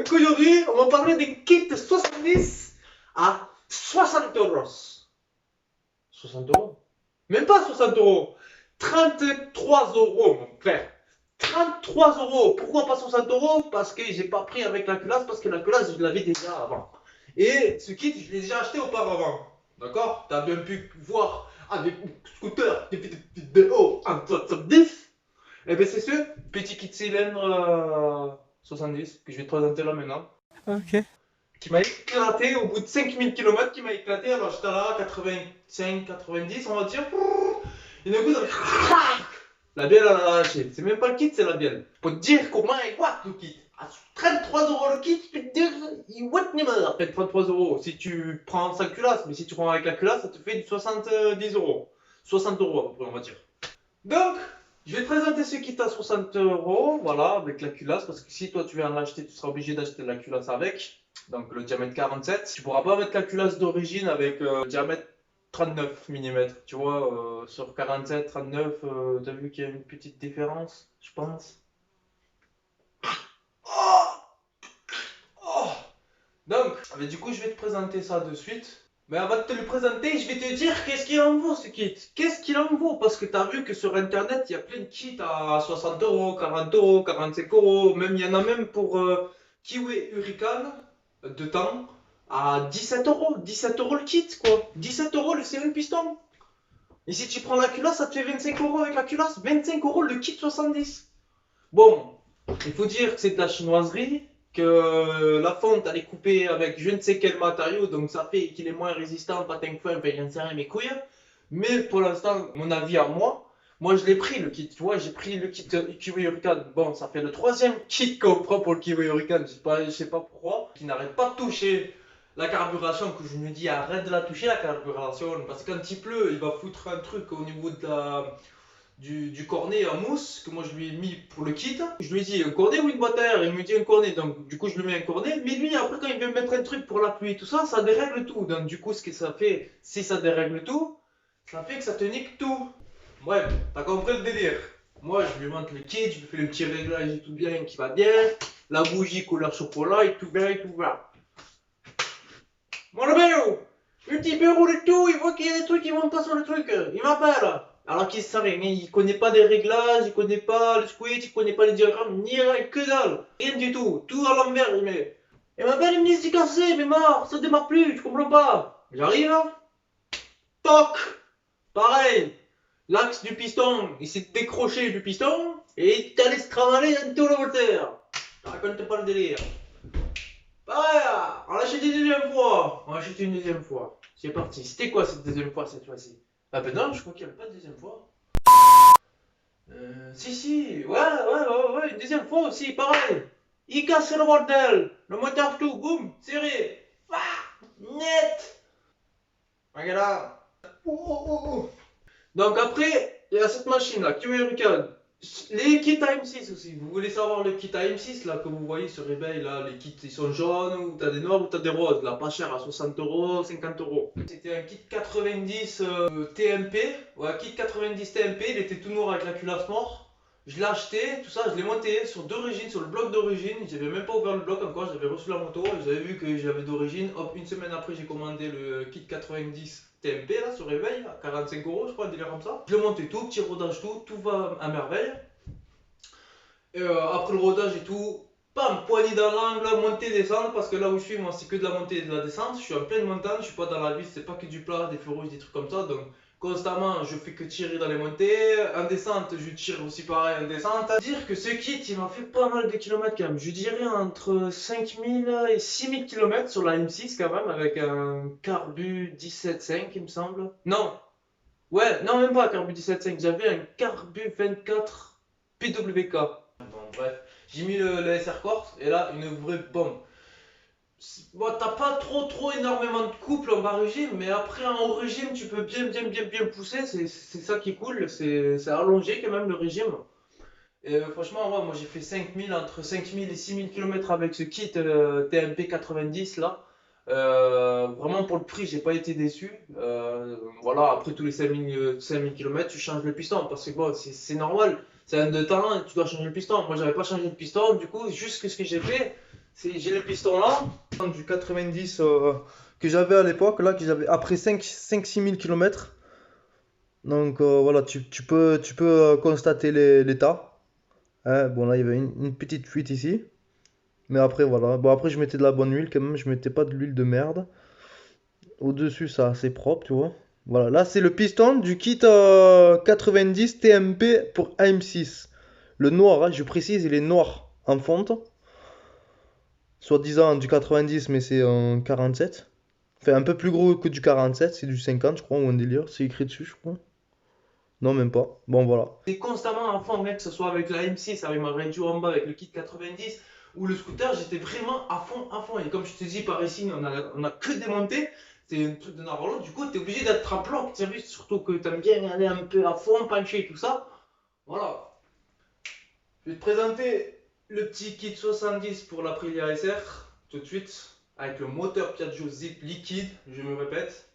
Donc aujourd'hui, on va parler d'un kit 70 à 60 euros. 60 euros? Même pas 60 euros. 33 euros, mon frère. 33 euros. Pourquoi pas 60 euros? Parce que j'ai pas pris avec la culasse, parce que la culasse, je l'avais déjà avant. Et ce kit, je l'ai déjà acheté auparavant. D'accord? T'as bien pu voir avec mon scooter de haut en 70. Et bien c'est ce petit kit cylindre 70 que je vais te présenter là maintenant. Ok. Qui m'a éclaté au bout de 5000 km, qui m'a éclaté. Alors j'étais là à 85, 90, on va dire. Et d'un coup, ça fait... La bielle, elle a lâché. C'est même pas le kit, c'est la bielle. Pour te dire comment il what le kit. À 33 euros le kit, je peux te dire, il what ni meurt. 33 euros si tu prends sans culasse, mais si tu prends avec la culasse, ça te fait du 70 euros. 60 euros à peu près, on va dire. Donc, je vais te présenter ce kit à 60 euros, voilà, avec la culasse, parce que si toi tu viens en acheter, tu seras obligé d'acheter la culasse avec. Donc le diamètre 47. Tu pourras pas mettre la culasse d'origine avec le diamètre 39 mm. Tu vois, sur 47, 39, t'as vu qu'il y a une petite différence, je pense. Oh, oh. Donc, du coup, je vais te présenter ça de suite. Mais avant de te le présenter, je vais te dire qu'est-ce qu'il en vaut ce kit. Qu'est-ce qu'il en vaut? Parce que tu as vu que sur internet, il y a plein de kits à 60 euros, 40 euros, 45 euros. Même, il y en a même pour Kiwi Hurricane de temps à 17 euros. 17 euros le kit, quoi. 17 euros c'est un piston. Et si tu prends la culasse, ça te fait 25 euros avec la culasse. 25 euros le kit 70. Bon, il faut dire que c'est de la chinoiserie, que la fonte elle est coupée avec je ne sais quel matériau, donc ça fait qu'il est moins résistant, patin fin, enfin j'en sais rien mes couilles. Mais pour l'instant, mon avis à moi je l'ai pris le kit, tu vois, j'ai pris le kit Kiwi Hurricane. Bon, ça fait le troisième kit qu'on prend pour le Kiwi Hurricane, je sais pas pourquoi, qui n'arrête pas de toucher la carburation, que je me dis arrête de la toucher la carburation, parce que quand il pleut, il va foutre un truc au niveau de du cornet en mousse que moi je lui ai mis pour le kit. Je lui ai dit un cornet ou une boîte à air, il me dit un cornet, donc du coup je lui mets un cornet. Mais lui après quand il veut mettre un truc pour la pluie tout ça, ça dérègle tout. Donc du coup ce que ça fait, si ça dérègle tout, ça fait que ça te nique tout. Bref, t'as compris le délire. Moi je lui montre le kit, je lui fais le petit réglage et tout bien qui va bien. La bougie couleur chocolat et tout bien et tout va. Mon Robert, un petit peu roule et tout, il voit qu'il y a des trucs qui vont pas sur le truc, il m'appelle. Alors qu'il sait rien, il connaît pas des réglages, il connaît pas le switch, il connaît pas les diagrammes, ni rien, que dalle. Rien du tout, tout à l'envers il met. Il m'appelle, il me dit c'est cassé, mais mort, ça démarre plus, tu comprends pas. J'arrive, toc, pareil. L'axe du piston, il s'est décroché du piston, et il est allé se travailler dans tout le voltaire. Je raconte pas le délire. Bah, on l'achète une deuxième fois. On l'achète une deuxième fois. C'est parti. C'était quoi cette deuxième fois cette fois-ci? Ah ben non, je crois qu'il n'y avait pas de deuxième fois. Si, ouais, une deuxième fois aussi, pareil. Il casse le bordel. Le moteur tout, boum, serré. Ah, net. Regarde. Donc après, il y a cette machine là, Kiwi Hurricane. Les kits AM6 aussi. Vous voulez savoir les kits AM6 là que vous voyez sur eBay là, les kits ils sont jaunes ou t'as des noirs ou t'as des roses là, pas cher à 60 euros, 50 euros. C'était un kit 90 TMP, ouais, kit 90 TMP, il était tout noir avec la culasse noire. Je l'ai acheté, tout ça, je l'ai monté sur d'origine, sur le bloc d'origine. J'avais même pas ouvert le bloc encore, j'avais reçu la moto, j'avais vu que j'avais d'origine. Hop, une semaine après, j'ai commandé le kit 90 TMP là sur eBay, à 45 euros, je crois, un délire comme ça. Je l'ai monté tout, petit rodage tout va à merveille. Et après le rodage et tout, bam, poignée dans l'angle, montée, descendre, parce que là où je suis, moi, c'est que de la montée et de la descente. Je suis en pleine montagne, je suis pas dans la ville, c'est pas que du plat, des feux rouges, des trucs comme ça. Donc, constamment, je fais que tirer dans les montées. En descente, je tire aussi pareil en descente. Dire que ce kit, il m'a fait pas mal de kilomètres quand même. Je dirais entre 5000 et 6000 km sur la M6 quand même, avec un carbu 17.5, il me semble. Non, ouais, non, même pas un carbu 17.5, j'avais un carbu 24 PWK. Bon, bref, j'ai mis le SR Corse et là, une vraie bombe. Bon, t'as pas trop énormément de couple en bas régime, mais après en haut régime, tu peux bien pousser, c'est ça qui est cool, c'est allongé quand même le régime. Et franchement, ouais, moi j'ai fait 5000, entre 5000 et 6000 km avec ce kit TMP 90 là. Vraiment pour le prix, j'ai pas été déçu. Voilà, après tous les 5000 km, tu changes le piston parce que bon, c'est normal, c'est un de temps, tu dois changer le piston. Moi, j'avais pas changé le piston, du coup, juste ce que j'ai fait, c'est j'ai le piston là. Du 90 que j'avais à l'époque, là, que j'avais après 5-6 000 km. Donc voilà, tu peux constater l'état. Hein, bon, là, il y avait une petite fuite ici. Mais après, voilà. Bon, après, je mettais de la bonne huile quand même. Je mettais pas de l'huile de merde. Au-dessus, ça, c'est propre, tu vois. Voilà, là, c'est le piston du kit 90 TMP pour AM6. Le noir, hein, je précise, il est noir en fonte. Soi-disant du 90, mais c'est un 47. Enfin, un peu plus gros que du 47, c'est du 50, je crois, ou un délire. C'est écrit dessus, je crois. Non, même pas. Bon, voilà. C'est constamment à fond, mec, que ce soit avec la M6, avec ma radio en bas, avec le kit 90 ou le scooter, j'étais vraiment à fond, à fond. Et comme je te dis, par ici, on a que démonté. C'est un truc de Navarro. Du coup, tu es obligé d'être à plat, tu as vu, surtout que tu aimes bien aller un peu à fond, pencher et tout ça. Voilà. Je vais te présenter le petit kit 70 pour l'Aprilia SR, tout de suite, avec le moteur Piaggio Zip liquide, je me répète.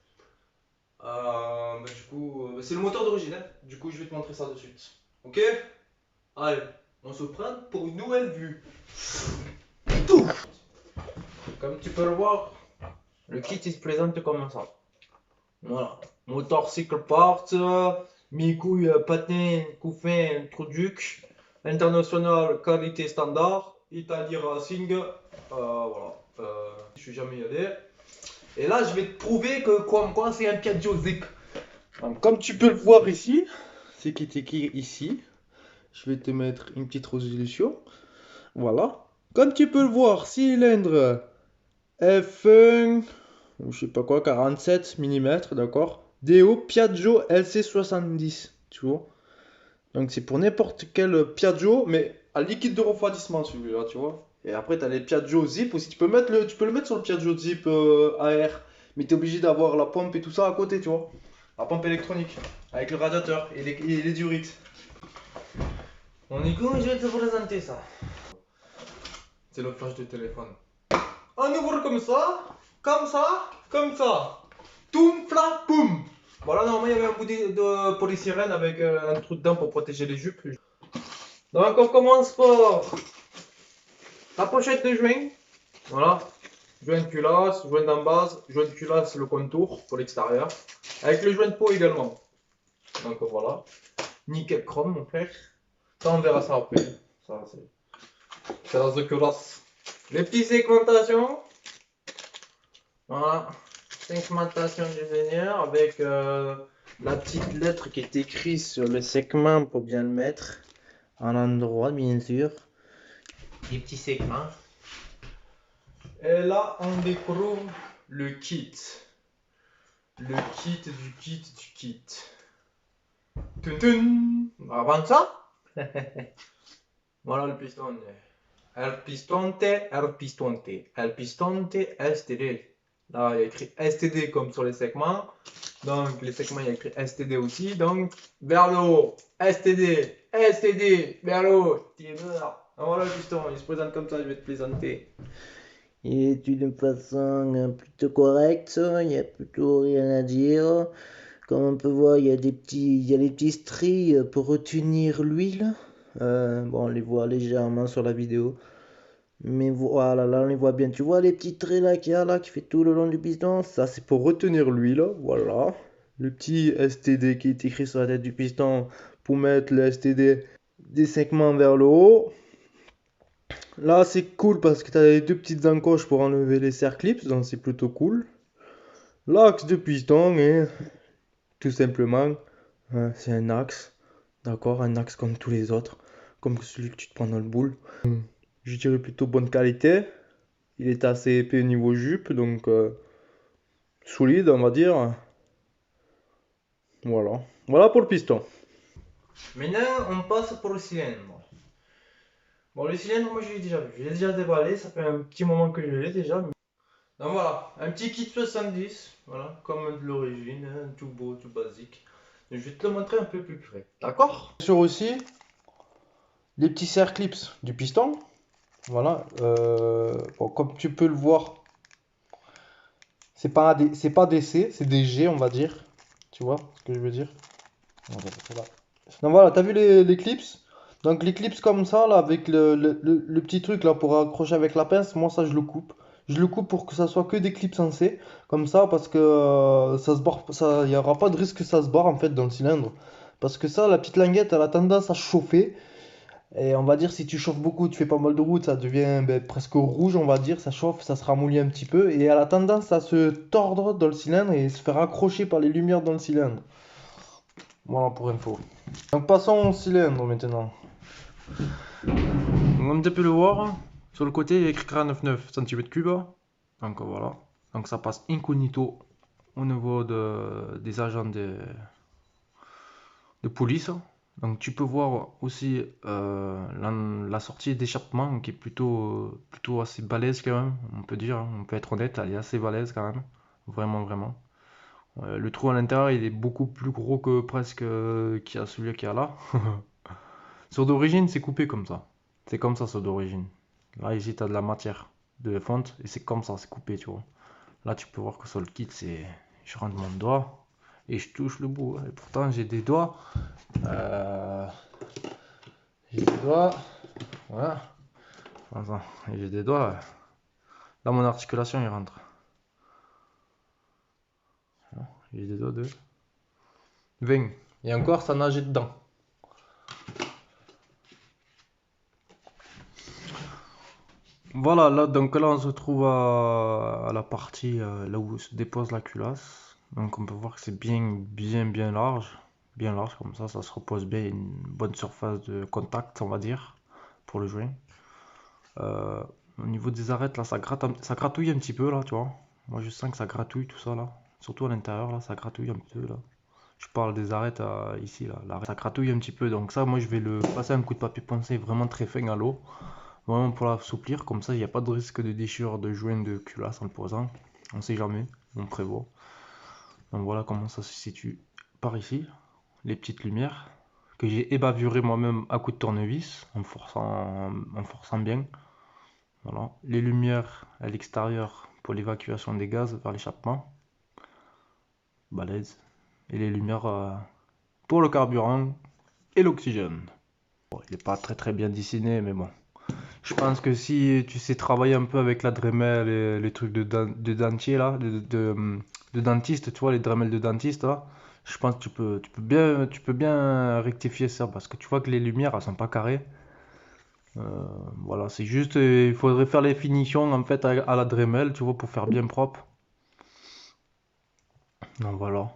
Du coup, c'est le moteur d'origine, hein. Du coup, je vais te montrer ça de suite. Ok? Allez, on se prend pour une nouvelle vue. Tout. Comme tu peux le voir, le kit il se présente comme ça. Voilà. Moteur cycle part, mi-couille, patin, couffin, truc, international, qualité standard, Italie Racing. Voilà. Je suis jamais allé. Et là, je vais te prouver que quoi c'est un Piaggio Zip. Donc, comme tu peux le voir ici, c'est qui est écrit ici. Je vais te mettre une petite résolution. Voilà. Comme tu peux le voir, cylindre F1, ou je sais pas quoi, 47 mm, d'accord. DO Piaggio LC70, tu vois. Donc c'est pour n'importe quel Piaggio, mais à liquide de refroidissement celui-là, tu vois. Et après, tu as les Piaggio Zip aussi. Tu peux le mettre sur le Piaggio Zip AR, mais tu es obligé d'avoir la pompe et tout ça à côté, tu vois. La pompe électronique, avec le radiateur et les diurites. Mon écho, je vais te présenter ça. C'est le flash de téléphone. On ouvre comme ça, comme ça, comme ça. Toum, fla, poum. Voilà, normalement, il y avait un bout de polystyrène avec un trou dedans pour protéger les jupes. Donc, on commence par la pochette de joint. Voilà. Joint de culasse, joint d'en base, joint de culasse, le contour pour l'extérieur. Avec le joint de peau également. Donc, voilà. Nickel chrome, mon frère. Ça, on verra ça après. Ça, c'est dans The culasse. Les petites segmentations. Voilà. Segmentation du seigneur avec la petite lettre qui est écrite sur le segment pour bien le mettre. En endroit, bien sûr. Des petits segments. Et là, on découvre le kit. Le kit du kit du kit. Tun. Avant ça, voilà le piston. El pistonte, el pistonte, el pistonte STD. Là, il y a écrit STD comme sur les segments. Donc, les segments, il y a écrit STD aussi. Donc, vers le haut, STD, STD, vers le haut, voilà le piston, il se présente comme ça, je vais te présenter. Il est d'une façon plutôt correcte, il n'y a plutôt rien à dire. Comme on peut voir, il y a des petits stries pour retenir l'huile. Bon, on les voit légèrement sur la vidéo. Mais voilà, là on les voit bien. Tu vois les petits traits là qu'il y a là qui fait tout le long du piston. Ça c'est pour retenir l'huile. Voilà. Le petit STD qui est écrit sur la tête du piston pour mettre le STD des segments vers le haut. Là c'est cool parce que tu as les deux petites encoches pour enlever les serre-clips. Donc c'est plutôt cool. L'axe de piston est tout simplement, c'est un axe. D'accord, un axe comme tous les autres. Comme celui que tu te prends dans le boule. Je dirais plutôt bonne qualité. Il est assez épais au niveau jupe, donc solide, on va dire. Voilà. Voilà pour le piston. Maintenant, on passe pour le cylindre. Bon, le cylindre, moi je l'ai déjà vu. Je l'ai déjà déballé, ça fait un petit moment que je l'ai déjà. Donc voilà, un petit kit 70, voilà, comme de l'origine, hein, tout beau, tout basique. Je vais te le montrer un peu plus près, d'accord? Sur aussi les petits serre clips du piston. Voilà, bon, comme tu peux le voir, C'est pas des C, c'est des G, on va dire. Tu vois ce que je veux dire? Donc voilà, t'as vu les clips? Donc les clips comme ça, là, avec le petit truc là pour accrocher avec la pince, moi ça je le coupe. Je le coupe pour que ça soit que des clips sensés, comme ça, parce que ça se barre, ça, il n'y aura pas de risque que ça se barre en fait dans le cylindre. Parce que ça, la petite linguette, elle a tendance à chauffer. Et on va dire, si tu chauffes beaucoup, tu fais pas mal de route, ça devient ben, presque rouge, on va dire. Ça chauffe, ça se ramollit un petit peu. Et elle a tendance à se tordre dans le cylindre et se faire accrocher par les lumières dans le cylindre. Voilà pour info. Donc passons au cylindre maintenant. Comme tu peux le voir, sur le côté il y a écrit 49 cm3. Donc voilà. Donc ça passe incognito au niveau des agents de police. Donc tu peux voir aussi la sortie d'échappement qui est plutôt assez balèze quand même. On peut dire, on peut être honnête, elle est assez balèze quand même. Vraiment, vraiment. Le trou à l'intérieur il est beaucoup plus gros que presque qu'il y a celui qu'il y a là. Sur d'origine c'est coupé comme ça. C'est comme ça sur d'origine. Là ici tu as de la matière de fonte et c'est comme ça, c'est coupé tu vois. Là tu peux voir que sur le kit c'est... Je rentre mon doigt et je touche le bout. Et pourtant j'ai des doigts. Euh, J'ai des doigts. Voilà. Attends, j'ai des doigts. Là mon articulation il rentre. J'ai des doigts de 20. Et encore ça nageait dedans. Voilà, là, donc là on se trouve à la partie là où se dépose la culasse. Donc on peut voir que c'est bien large. Bien large comme ça se repose bien, il y a une bonne surface de contact on va dire pour le joint. Au niveau des arêtes là ça gratouille un petit peu là tu vois. Moi je sens que ça gratouille tout ça là. Surtout à l'intérieur là ça gratouille un peu là. Je parle des arêtes ici là. Ça gratouille un petit peu donc ça moi je vais le passer un coup de papier poncé vraiment très fin à l'eau. Vraiment pour l'assouplir, comme ça il n'y a pas de risque de déchirure de joint de culasse en le posant. On sait jamais, on prévoit. Donc voilà comment ça se situe par ici. Les petites lumières que j'ai ébavurées moi-même à coup de tournevis en forçant bien. Voilà. Les lumières à l'extérieur pour l'évacuation des gaz vers l'échappement. Balèze. Et les lumières pour le carburant et l'oxygène. Bon, il n'est pas très bien dessiné mais bon. Je pense que si tu sais travailler un peu avec la Dremel et les trucs de dentier là, de dentiste, tu vois, les Dremel de dentiste là, je pense que tu peux bien rectifier ça parce que tu vois que les lumières elles sont pas carrées. Voilà, c'est juste, il faudrait faire les finitions en fait à la Dremel, tu vois, pour faire bien propre. Donc voilà.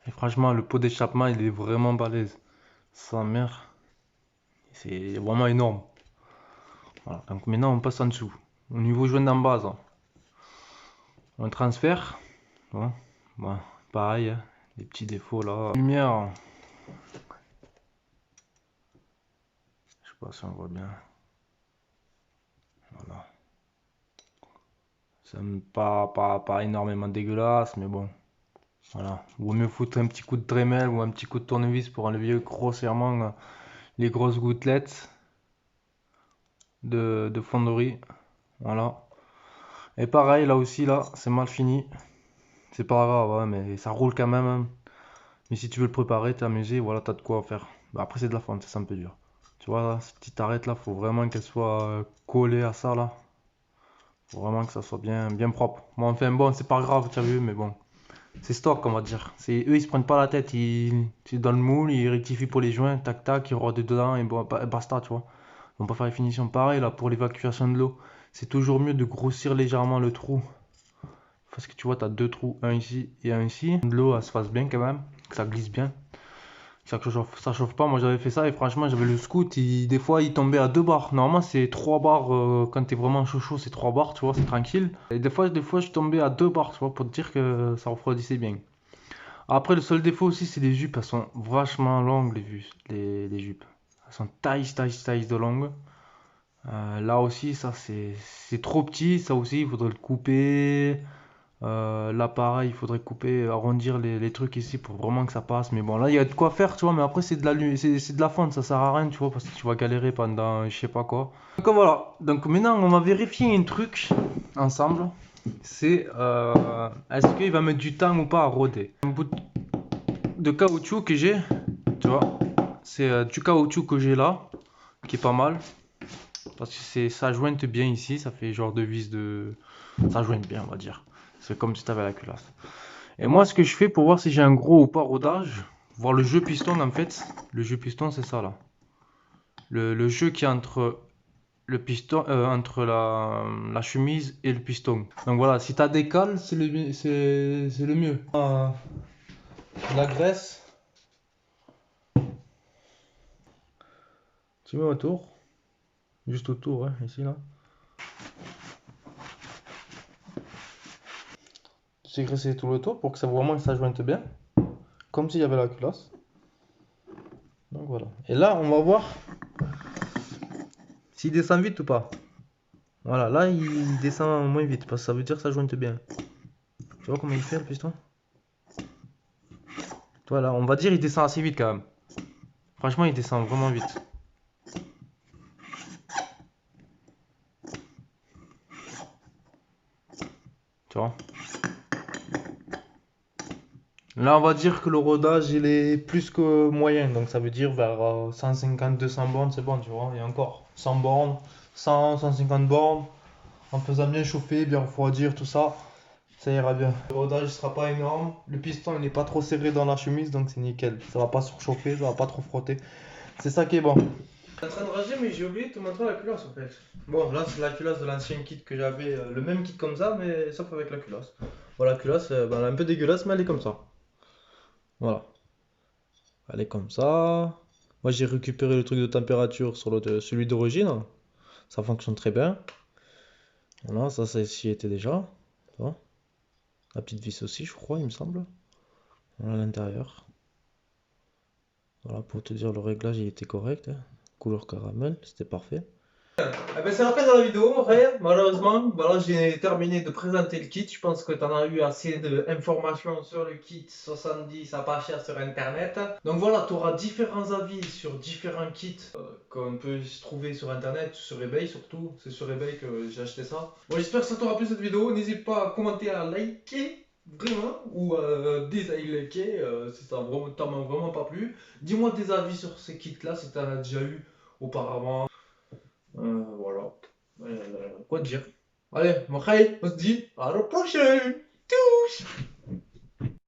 Et franchement, le pot d'échappement il est vraiment balèze. Sa mère, c'est vraiment énorme. Voilà, donc maintenant on passe en dessous. Au niveau joint d'en base, hein. On transfère. Bon, bon, pareil, hein, des petits défauts là. Lumière, je sais pas si on voit bien. Voilà. C'est pas énormément dégueulasse, mais bon. Voilà. Vaut mieux foutre un petit coup de Dremel ou un petit coup de tournevis pour enlever grossièrement les grosses gouttelettes de fonderie. Voilà. Et pareil, là aussi, là, c'est mal fini. C'est pas grave, ouais, mais ça roule quand même, hein. Mais si tu veux le préparer, t'amuser, voilà, t'as de quoi faire. Bah, après, c'est de la fonte, c'est un peu dur. Tu vois, là, cette petite arête là, faut vraiment qu'elle soit collée à ça là. Faut vraiment que ça soit bien propre. Bon, enfin, bon, c'est pas grave, tu as vu, mais bon. C'est stock, on va dire. Eux, ils se prennent pas la tête. C'est dans le moule, ils rectifient pour les joints, tac tac, ils rodent dedans et bon, basta, tu vois. Ils vont pas faire les finitions. Pareil, là, pour l'évacuation de l'eau. C'est toujours mieux de grossir légèrement le trou. Parce que tu vois, tu as deux trous, un ici et un ici. L'eau, elle se fasse bien quand même, que ça glisse bien. Ça chauffe pas, moi j'avais fait ça et franchement j'avais le scout, des fois il tombait à 2 bars. Normalement c'est 3 bars quand t'es vraiment chaud, c'est 3 bars, tu vois, c'est tranquille. Et des fois je tombais à 2 bars, tu vois, pour te dire que ça refroidissait bien. Après le seul défaut aussi c'est les jupes, elles sont vachement longues les jupes. Elles sont taille de longues. Là aussi ça c'est trop petit, ça aussi il faudrait le couper. Là pareil, il faudrait couper, arrondir les trucs ici pour vraiment que ça passe. Mais bon, là il y a de quoi faire, tu vois. Mais après c'est de la fonte, ça sert à rien, tu vois, parce que tu vas galérer pendant je sais pas quoi. Donc voilà. Donc maintenant on va vérifier un truc ensemble. c'est est-ce qu'il va mettre du temps ou pas à roder. Un bout de caoutchouc que j'ai, tu vois, c'est du caoutchouc que j'ai là, qui est pas mal, parce que ça jointe bien ici, ça fait genre de vis de... Ça jointe bien, on va dire. C'est comme si tu avais la culasse. Et moi, ce que je fais pour voir si j'ai un gros ou pas rodage, voir le jeu piston en fait, le jeu piston c'est ça là. Le jeu qui est entre le piston, entre la chemise et le piston. Donc voilà, si t'as des cales, c'est le mieux. La graisse, tu mets autour, juste autour, hein, ici là. J'ai graissé tout le tour pour que ça vraiment que ça jointe bien, comme s'il y avait la culasse. Donc voilà. Et là, on va voir s'il descend vite ou pas. Voilà, là il descend moins vite parce que ça veut dire que ça jointe bien. Tu vois comment il fait le piston? Voilà, on va dire il descend assez vite quand même. Franchement, il descend vraiment vite. Tu vois? Là, on va dire que le rodage il est plus que moyen, donc ça veut dire vers 150-200 bornes, c'est bon, tu vois. Et encore 100 bornes, 100-150 bornes, en faisant bien chauffer, bien refroidir, tout ça, ça ira bien. Le rodage ne sera pas énorme, le piston il n'est pas trop serré dans la chemise, donc c'est nickel. Ça va pas surchauffer, ça va pas trop frotter. C'est ça qui est bon. Je suis en train de ranger, mais j'ai oublié de te montrer la culasse en fait. Bon, là c'est la culasse de l'ancien kit que j'avais, le même kit comme ça, mais sauf avec la culasse. Voilà, la culasse, ben, elle est un peu dégueulasse, mais elle est comme ça. Voilà, elle est comme ça. Moi j'ai récupéré le truc de température sur celui d'origine. Ça fonctionne très bien. Voilà, ça y était déjà. Tu vois. La petite vis aussi, je crois, il me semble. Voilà l'intérieur. Voilà, pour te dire, le réglage il était correct, hein. Couleur caramel, c'était parfait. Eh ben, c'est la fin de la vidéo, mon frère. Malheureusement, voilà, j'ai terminé de présenter le kit. Je pense que tu en as eu assez d'informations sur le kit 70 à pas cher sur internet. Donc voilà, tu auras différents avis sur différents kits qu'on peut se trouver sur internet, sur eBay surtout. C'est sur eBay que j'ai acheté ça. Bon, j'espère que ça t'aura plu cette vidéo. N'hésite pas à commenter, à liker. Vraiment, ou désliker si ça t'a vraiment pas plu. Dis-moi tes avis sur ces kits là si tu en as déjà eu auparavant. Voilà. Quoi dire? Allez, mon frère, on se dit à la prochaine! Touche!